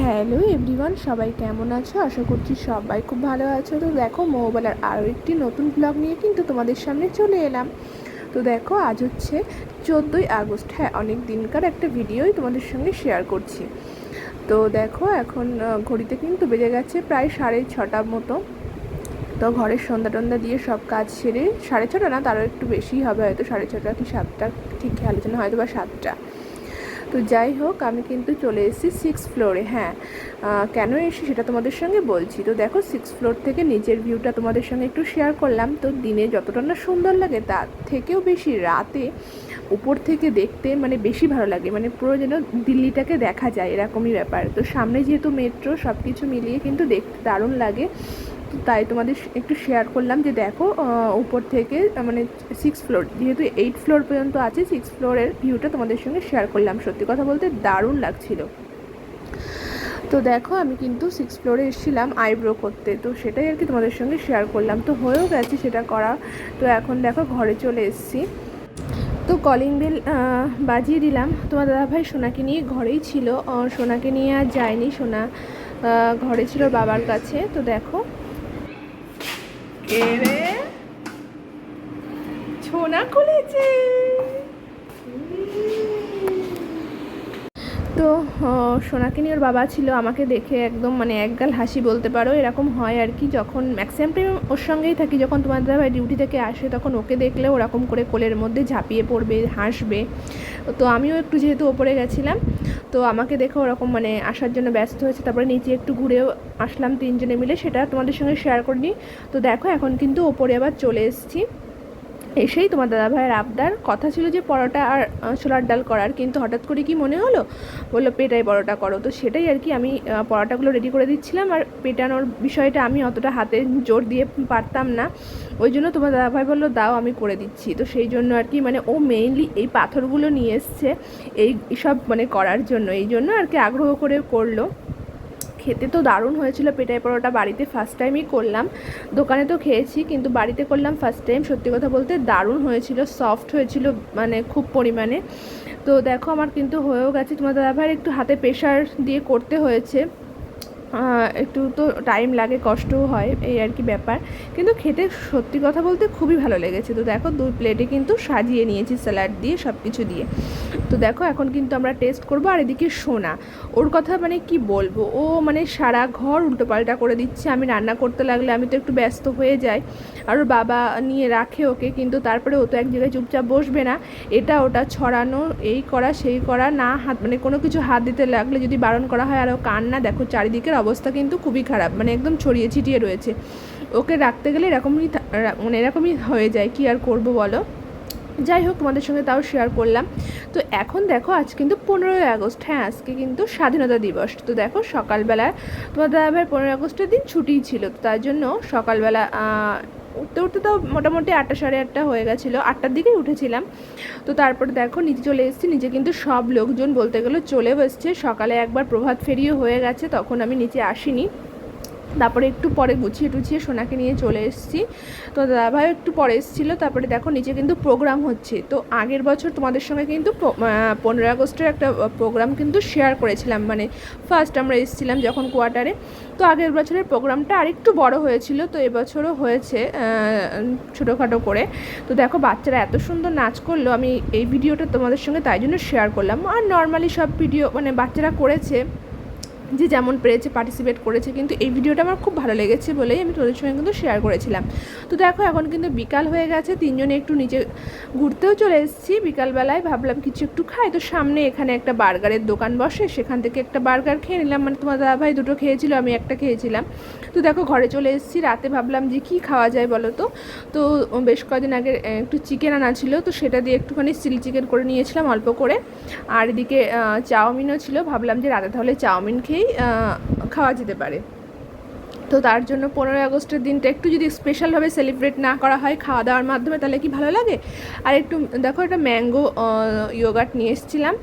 Hello everyone, সবাই কেমন আছো? আশা করছি সবাই খুব ভালো আছো। তো দেখো, মৌবেলার আরও একটি নতুন ব্লগ নিয়ে কিন্তু তোমাদের সামনে চলে এলাম। তো দেখো, আজ হচ্ছে 14ই আগস্ট। হ্যাঁ, অনেক দিনকার একটা ভিডিওই তোমাদের সঙ্গে শেয়ার করছি। তো দেখো, এখন ঘড়িতে কিন্তু বেজে গেছে প্রায় 6:30 মতো। তো ঘরের সন্ধ্যা টন্ধা দিয়ে সব কাজ সেরে 6:30 না, তারও একটু বেশিই হবে, হয়তো 6:30 কি 7টা, ঠিক খেয়াল হচ্ছে না, হয়তো বা 7টা। তো যাই হোক, আমি কিন্তু চলে এসেছি 6th ফ্লোরে। হ্যাঁ, কেন এসেছি সেটা তোমাদের সঙ্গে বলছি। তো দেখো, 6th ফ্লোর থেকে নিচের ভিউটা তোমাদের সঙ্গে একটু শেয়ার করলাম। তো দিনে যতটা না সুন্দর লাগে, তার থেকেও বেশি রাতে উপর থেকে দেখতে মানে বেশি ভালো লাগে, মানে পুরো যেন দিল্লিটাকে দেখা যায়, এরকমই ব্যাপার। তো সামনে যেহেতু মেট্রো, সব কিছু মিলিয়ে কিন্তু দেখতে দারুণ লাগে। তাই তোমাদের একটু শেয়ার করলাম যে দেখো, উপর থেকে মানে 6th ফ্লোর, যেহেতু 8th ফ্লোর পর্যন্ত আছে, 6th ফ্লোরের ভিউটা তোমাদের সঙ্গে শেয়ার করলাম। সত্যি কথা বলতে দারুণ লাগছিল। তো দেখো, আমি কিন্তু 6th ফ্লোরে এসেছিলাম আইব্রো করতে, তো সেটাই আর কি তোমাদের সঙ্গে শেয়ার করলাম। তো হয়েও গেছে সেটা করা। তো এখন দেখো, ঘরে চলে এসেছি। তো কলিং বেল বাজিয়ে দিলাম। তোমার দাদাভাই সোনাকে নিয়ে ঘরেই ছিল, সোনাকে নিয়ে আর যায়নি। সোনা ঘরে ছিল বাবার কাছে। তো দেখো, কে রে, সোনা খুলেছে। তো সোনাকে নিয়ে ওর বাবা ছিল, আমাকে দেখে একদম মানে একগাল হাসি বলতে পারো, এরকম হয় আর কি। যখন ম্যাক্সিমাম টাইম ওর সঙ্গেই থাকি, যখন তোমার দাদাভাই ডিউটি থেকে আসে, তখন ওকে দেখলে ওরকম করে কোলের মধ্যে ঝাঁপিয়ে পড়বে, হাসবে। তো আমিও একটু যেহেতু ওপরে গেছিলাম, তো আমাকে দেখে ওরকম মানে আসার জন্য ব্যস্ত হয়েছে। তারপরে নিচে একটু ঘুরেও আসলাম তিনজনে মিলে, সেটা তোমাদের সঙ্গে শেয়ার করিনি। তো দেখো, এখন কিন্তু ওপরে আবার চলে এসেছি। এসেই তোমার দাদাভাইয়ের আবদার, কথা ছিল যে পরোটা আর ছোলার ডাল করার, কিন্তু হঠাৎ করে কি মনে হলো, বললো পেটাই পরোটা করো। তো সেটাই আর কি, আমি পরোটাগুলো রেডি করে দিচ্ছিলাম। আর পেটানোর বিষয়টা আমি অতটা হাতে জোর দিয়ে পারতাম না, ওই জন্য তোমার দাদাভাই বললো দাও আমি করে দিচ্ছি। তো সেই জন্য আর কি, মানে ও মেইনলি এই পাথরগুলো নিয়ে এসছে এই সব মানে করার জন্য, এই জন্য আর কি আগ্রহ করে করলো। খেতে তো দারুণ হয়েছিল পেটাই পরোটা। বাড়িতে ফার্স্ট টাইমই করলাম, দোকানে তো খেয়েছি, কিন্তু বাড়িতে করলাম ফার্স্ট টাইম। সত্যি কথা বলতে দারুণ হয়েছিল, সফট হয়েছিল মানে খুব পরিমাণে। তো দেখো, আমার কিন্তু হয়েও গেছে। তোমার দাদাভাইয়ের একটু হাতে প্রেশার দিয়ে করতে হয়েছে, একটু তো টাইম লাগে, কষ্টও হয়, এই আর কি ব্যাপার। কিন্তু খেতে সত্যি কথা বলতে খুবই ভালো লেগেছে। তো দেখো, 2 প্লেটে কিন্তু সাজিয়ে নিয়েছি স্যালাড দিয়ে, সব কিছু দিয়ে। তো দেখো, এখন কিন্তু আমরা টেস্ট করবো। আর এদিকে সোনা, ওর কথা মানে কি বলবো, ও মানে সারা ঘর উল্টোপাল্টা করে দিচ্ছে। আমি রান্না করতে লাগলে আমি তো একটু ব্যস্ত হয়ে যাই, আর ওর বাবা নিয়ে রাখে ওকে, কিন্তু তারপরে ও তো এক জায়গায় চুপচাপ বসবে না। এটা ওটা ছড়ানো, এই করা সেই করা, না হাত মানে কোনো কিছু হাত দিতে লাগলে যদি বারণ করা হয়, আর ও কান্না। দেখো, চারিদিকের অবস্থা কিন্তু খুবই খারাপ, মানে একদম ছড়িয়ে ছিটিয়ে রয়েছে। ওকে রাখতে গেলে এরকমই মানে এরকমই হয়ে যায়, কি আর করব বলো। যাই হোক, তোমাদের সঙ্গে তাও শেয়ার করলাম। তো এখন দেখো, আজ কিন্তু 15ই আগস্ট। হ্যাঁ, আজকে কিন্তু স্বাধীনতা দিবস। তো দেখো, সকালবেলা তোমার দাদাভাইয়ের 15ই আগস্টের দিন ছুটিই ছিল, তো তার জন্য সকালবেলা উঠতে উঠতে তো মোটামুটি 8টা সাড়ে 8টা হয়ে গেছিলো, 8টার দিকেই উঠেছিলাম। তো তারপরে দেখো, নিচে চলে এসেছি। নিচে কিন্তু সব লোকজন বলতে গেলে চলেও এসছে। সকালে একবার প্রভাত ফেরিও হয়ে গেছে, তখন আমি নিচে আসিনি। তারপরে একটু পরে গুছিয়ে টুছিয়ে সোনাকে নিয়ে চলে এসেছি। তো দাদাভাইও একটু পরে এসেছিলো। তারপরে দেখো, নিচে কিন্তু প্রোগ্রাম হচ্ছে। তো আগের বছর তোমাদের সঙ্গে কিন্তু 15ই আগস্টের একটা প্রোগ্রাম কিন্তু শেয়ার করেছিলাম, মানে ফার্স্ট আমরা এসেছিলাম যখন কোয়ার্টারে। তো আগের বছরের প্রোগ্রামটা আরেকটু বড় হয়েছিল, তো এবছরও হয়েছে ছোটোখাটো করে। তো দেখো, বাচ্চারা এত সুন্দর নাচ করলো, আমি এই ভিডিওটা তোমাদের সঙ্গে তাই জন্য শেয়ার করলাম। আর নর্মালি সব ভিডিও মানে বাচ্চারা করেছে, যে যেমন পেরেছে পার্টিসিপেট করেছে, কিন্তু এই ভিডিওটা আমার খুব ভালো লেগেছে বলেই আমি তোদের সঙ্গে কিন্তু শেয়ার করেছিলাম। তো দেখো, এখন কিন্তু বিকাল হয়ে গেছে, তিনজনে একটু নিচে ঘুরতেও চলে এসেছি। বিকালবেলায় ভাবলাম কিছু একটু খাই, তো সামনে এখানে একটা বার্গারের দোকান বসে, সেখান থেকে একটা বার্গার খেয়ে নিলাম। মানে তোমার দাদাভাই দুটো খেয়েছিল, আমি একটা খেয়েছিলাম। তো দেখো, ঘরে চলে এসেছি। রাতে ভাবলাম যে কী খাওয়া যায় বলো তো। তো বেশ কয়েকদিন আগে একটু চিকেন আনা ছিল, তো সেটা দিয়ে একটুখানি চিলি চিকেন করে নিয়েছিলাম অল্প করে। আর এদিকে চাউমিনও ছিল, ভাবলাম যে রাতে তাহলে চাউমিন খেয়েই খাওয়া যেতে পারে। তো তার জন্য 15ই আগস্টের দিনটা একটু যদি স্পেশালভাবে সেলিব্রেট না করা হয় খাওয়া দাওয়ার মাধ্যমে, তাহলে কি ভালো লাগে। আর একটু দেখো, একটা ম্যাঙ্গো ইয়োগার্ট নিয়ে এসেছিলাম।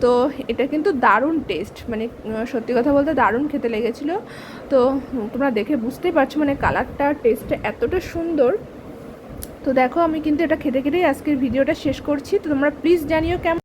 তো এটা কিন্তু দারুণ টেস্ট, মানে সত্যি কথা বলতে দারুণ খেতে লেগেছিলো। তো তোমরা দেখে বুঝতেই পারছো, মানে কালারটা টেস্টটা এতটা সুন্দর। তো দেখো, আমি কিন্তু এটা খেতে খেতেই আজকের ভিডিওটা শেষ করছি। তো তোমরা প্লিজ জানিও কেমন